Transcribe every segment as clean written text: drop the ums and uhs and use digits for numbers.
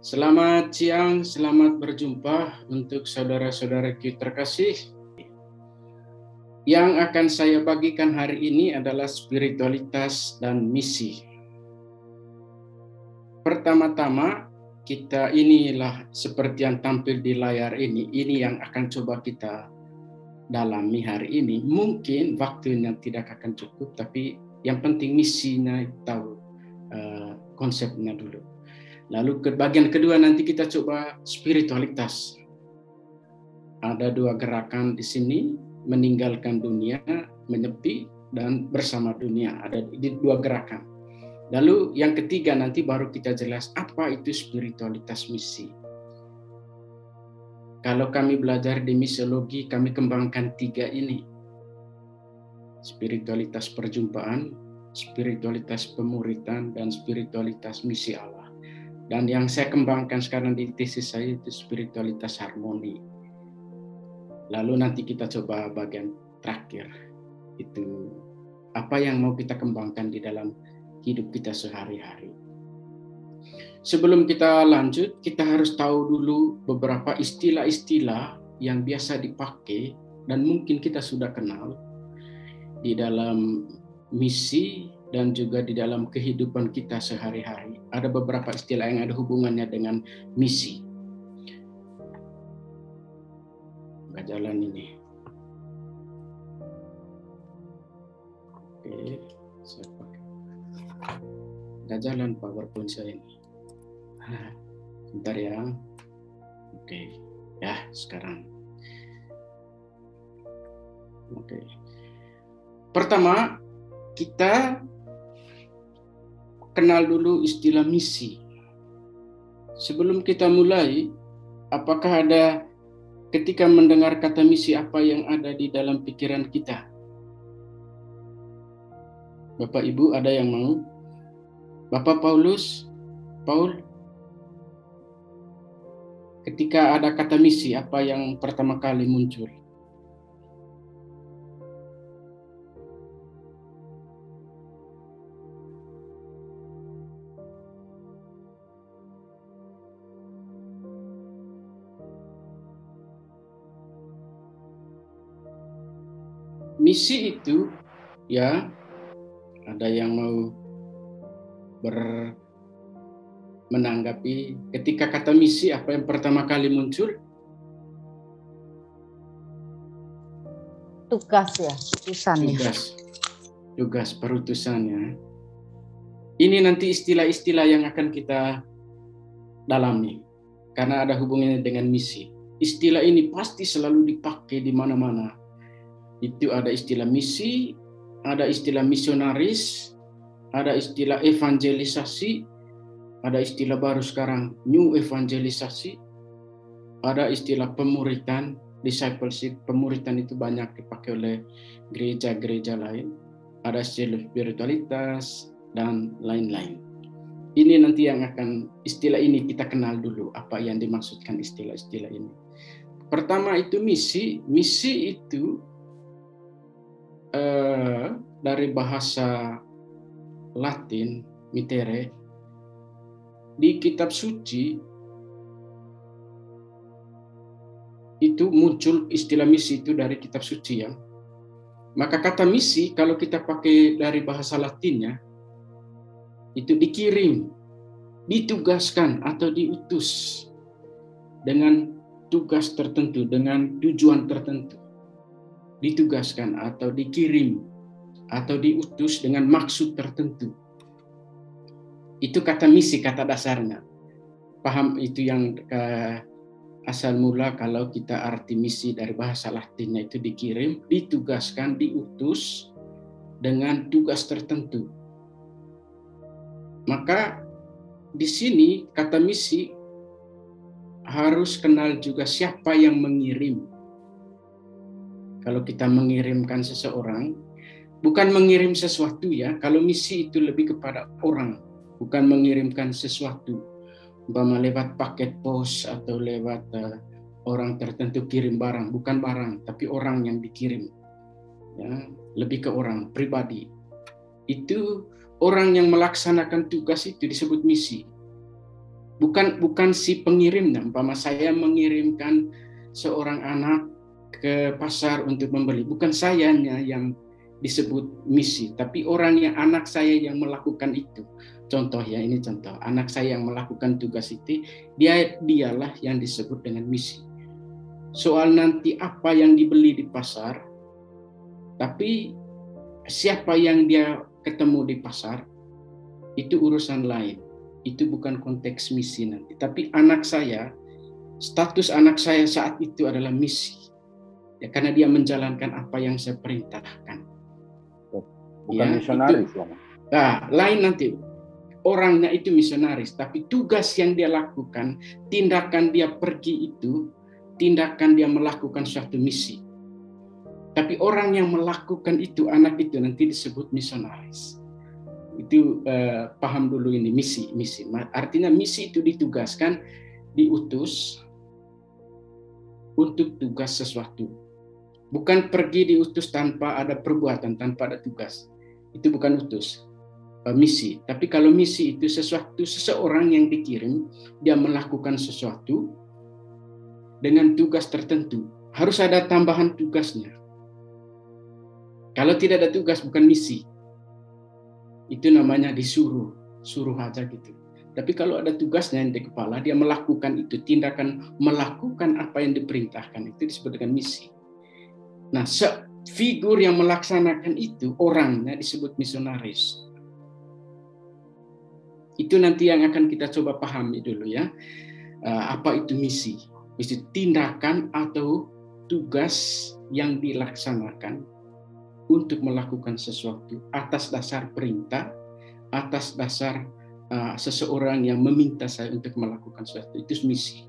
Selamat siang, selamat berjumpa untuk saudara-saudaraku terkasih. Yang akan saya bagikan hari ini adalah spiritualitas dan misi. Pertama-tama, kita inilah seperti yang tampil di layar ini yang akan coba kita dalami hari ini. Mungkin waktunya tidak akan cukup, tapi yang penting misinya tahu konsepnya dulu. Lalu ke bagian kedua nanti kita coba spiritualitas. Ada dua gerakan di sini, meninggalkan dunia, menyepi, dan bersama dunia. Ada di dua gerakan. Lalu yang ketiga nanti baru kita jelas apa itu spiritualitas misi. Kalau kami belajar di misiologi, kami kembangkan tiga ini. Spiritualitas perjumpaan, spiritualitas pemuritan, dan spiritualitas misi Allah. Dan yang saya kembangkan sekarang di tesis saya itu spiritualitas harmoni. Lalu nanti kita coba bagian terakhir, itu apa yang mau kita kembangkan di dalam hidup kita sehari-hari. Sebelum kita lanjut, kita harus tahu dulu beberapa istilah-istilah yang biasa dipakai dan mungkin kita sudah kenal di dalam misi dan juga di dalam kehidupan kita sehari-hari. Ada beberapa istilah yang ada hubungannya dengan misi. Nggak jalan ini. Oke, saya pakai. Nggak jalan PowerPoint saya ini. Bentar ya. Oke, ya sekarang. Oke. Pertama, kita kenal dulu istilah misi. Sebelum kita mulai, apakah ada ketika mendengar kata misi apa yang ada di dalam pikiran kita? Bapak Ibu ada yang mau? Bapak Paul, ketika ada kata misi apa yang pertama kali muncul? Misi itu, ya, ada yang mau menanggapi ketika kata misi apa yang pertama kali muncul? Tugas ya, utusan. Tugas perutusannya. Ini nanti istilah-istilah yang akan kita dalami karena ada hubungannya dengan misi. Istilah ini pasti selalu dipakai di mana-mana. Itu ada istilah misi, ada istilah misionaris, ada istilah evangelisasi, ada istilah baru sekarang new evangelisasi, ada istilah pemuritan, discipleship. Pemuritan itu banyak dipakai oleh gereja-gereja lain, ada istilah spiritualitas dan lain-lain. Ini nanti yang akan istilah ini kita kenal dulu apa yang dimaksudkan istilah-istilah ini. Pertama itu misi. Misi itu dari bahasa Latin mittere. Di kitab suci itu muncul istilah misi itu dari kitab suci ya. Maka kata misi kalau kita pakai dari bahasa Latinnya itu dikirim, ditugaskan atau diutus dengan tugas tertentu, dengan tujuan tertentu. Ditugaskan atau dikirim atau diutus dengan maksud tertentu. Itu kata misi, kata dasarnya. Paham itu yang asal mula kalau kita arti misi dari bahasa Latinnya itu dikirim, ditugaskan, diutus dengan tugas tertentu. Maka di sini kata misi harus kenal juga siapa yang mengirim. Kalau kita mengirimkan seseorang, bukan mengirim sesuatu ya. Kalau misi itu lebih kepada orang, bukan mengirimkan sesuatu. Umpama lewat paket pos atau lewat orang tertentu kirim barang, bukan barang, tapi orang yang dikirim. Ya, lebih ke orang pribadi. Itu orang yang melaksanakan tugas itu disebut misi. Bukan si pengirimnya. Umpama saya mengirimkan seorang anak ke pasar untuk membeli, bukan sayanya yang disebut misi, tapi anak saya yang melakukan itu. Contoh ya, ini contoh. Anak saya yang melakukan tugas itu, dialah yang disebut dengan misi. Soal nanti apa yang dibeli di pasar, tapi siapa yang dia ketemu di pasar, itu urusan lain. Itu bukan konteks misi nanti. Tapi status anak saya saat itu adalah misi. Ya, karena dia menjalankan apa yang saya perintahkan. Bukan misionaris ya. Nah, lain nanti. Orangnya itu misionaris, tapi tugas yang dia lakukan, tindakan dia pergi itu, tindakan dia melakukan suatu misi. Tapi orang yang melakukan itu, anak itu nanti disebut misionaris. Itu paham dulu ini misi. Artinya misi itu ditugaskan, diutus untuk tugas sesuatu. Bukan pergi diutus tanpa ada perbuatan, tanpa ada tugas. Itu bukan utus. Misi. Tapi kalau misi itu seseorang yang dikirim, dia melakukan sesuatu dengan tugas tertentu. Harus ada tambahan tugasnya. Kalau tidak ada tugas, bukan misi. Itu namanya disuruh aja gitu. Tapi kalau ada tugasnya yang di kepala, dia melakukan itu, tindakan melakukan apa yang diperintahkan, itu disebut dengan misi. Nah, figur yang melaksanakan itu, orangnya disebut misionaris. Itu nanti yang akan kita coba pahami dulu ya. Apa itu misi? Misi tindakan atau tugas yang dilaksanakan untuk melakukan sesuatu atas dasar perintah, atas dasar seseorang yang meminta saya untuk melakukan sesuatu. Itu misi.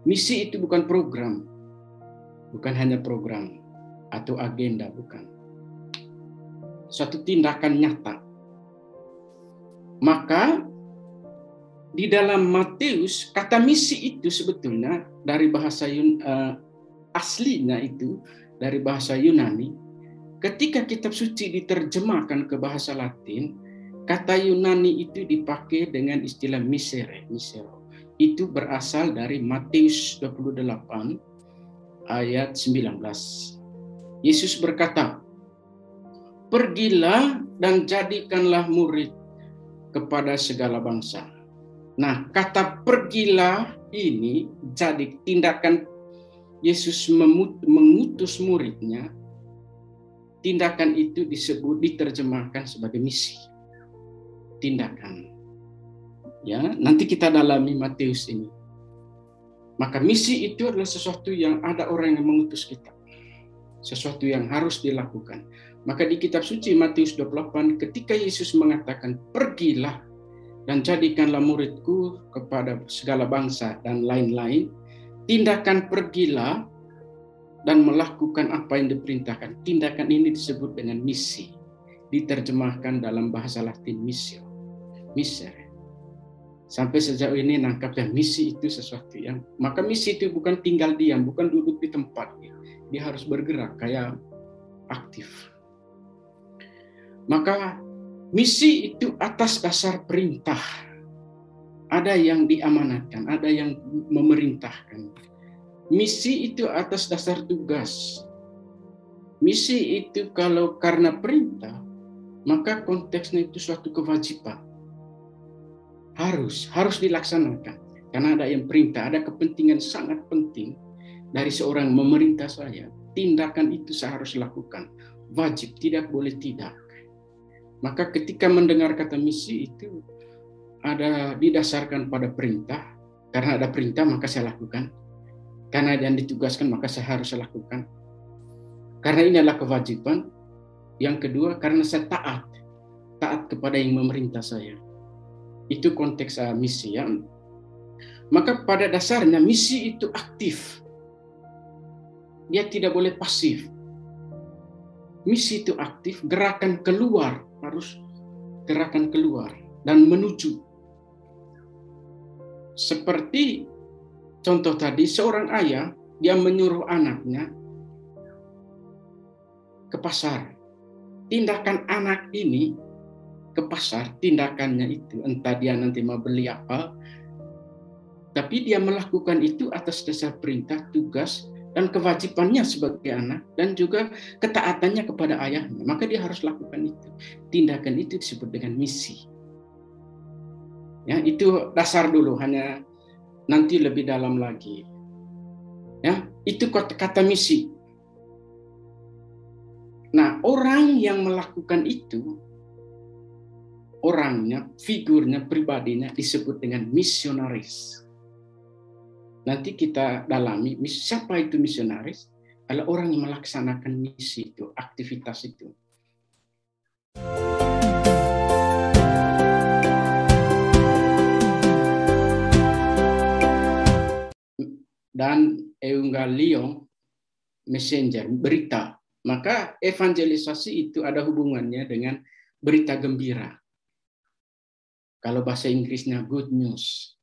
Misi itu bukan program. Bukan hanya program atau agenda, bukan. Suatu tindakan nyata. Maka di dalam Matius, kata misi itu sebetulnya dari bahasa aslinya itu dari bahasa Yunani. Ketika kitab suci diterjemahkan ke bahasa Latin, kata Yunani itu dipakai dengan istilah misero. Itu berasal dari Matius 28 ayat 19. Yesus berkata, "Pergilah dan jadikanlah murid kepada segala bangsa." Nah, kata pergilah ini jadi tindakan Yesus mengutus muridnya. Tindakan itu diterjemahkan sebagai misi. Tindakan. Ya, nanti kita dalami Matius ini. Maka misi itu adalah sesuatu yang ada orang yang mengutus kita. Sesuatu yang harus dilakukan. Maka di kitab suci Matius 28 ketika Yesus mengatakan pergilah dan jadikanlah muridku kepada segala bangsa dan lain-lain, tindakan pergilah dan melakukan apa yang diperintahkan. Tindakan ini disebut dengan misi. Diterjemahkan dalam bahasa Latin missio. Misere. Sampai sejauh ini nangkapnya misi itu sesuatu yang, maka misi itu bukan tinggal diam, bukan duduk di tempat. Dia harus bergerak kayak aktif. Maka misi itu atas dasar perintah. Ada yang diamanatkan, ada yang memerintahkan. Misi itu atas dasar tugas. Misi itu kalau karena perintah, maka konteksnya itu suatu kewajiban. Harus dilaksanakan. Karena ada yang perintah, ada kepentingan sangat penting dari seorang memerintah saya. Tindakan itu saya harus lakukan. Wajib, tidak boleh tidak. Maka ketika mendengar kata misi itu ada didasarkan pada perintah. Karena ada perintah maka saya lakukan. Karena yang ditugaskan maka saya harus lakukan. Karena ini adalah kewajiban. Yang kedua karena saya taat kepada yang memerintah saya. Itu konteks misi ya. Maka pada dasarnya misi itu aktif. Dia tidak boleh pasif. Misi itu aktif, gerakan keluar, harus gerakan keluar dan menuju. Seperti contoh tadi, seorang ayah, dia menyuruh anaknya ke pasar. Tindakan anak ini ke pasar, tindakannya itu, entah dia nanti mau beli apa, tapi dia melakukan itu atas dasar perintah, tugas, dan kewajibannya sebagai anak, dan juga ketaatannya kepada ayahnya. Maka dia harus lakukan itu. Tindakan itu disebut dengan misi. Ya, itu dasar dulu, hanya nanti lebih dalam lagi. Ya, itu kata misi. Nah, orang yang melakukan itu, orangnya, figurnya, pribadinya disebut dengan misionaris. Nanti kita dalami, siapa itu misionaris? Adalah orang yang melaksanakan misi itu, aktivitas itu. Dan Evangelion, messenger, berita. Maka evangelisasi itu ada hubungannya dengan berita gembira. Kalau bahasa Inggrisnya good news.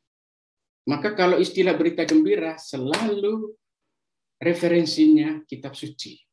Maka kalau istilah berita gembira selalu referensinya kitab suci.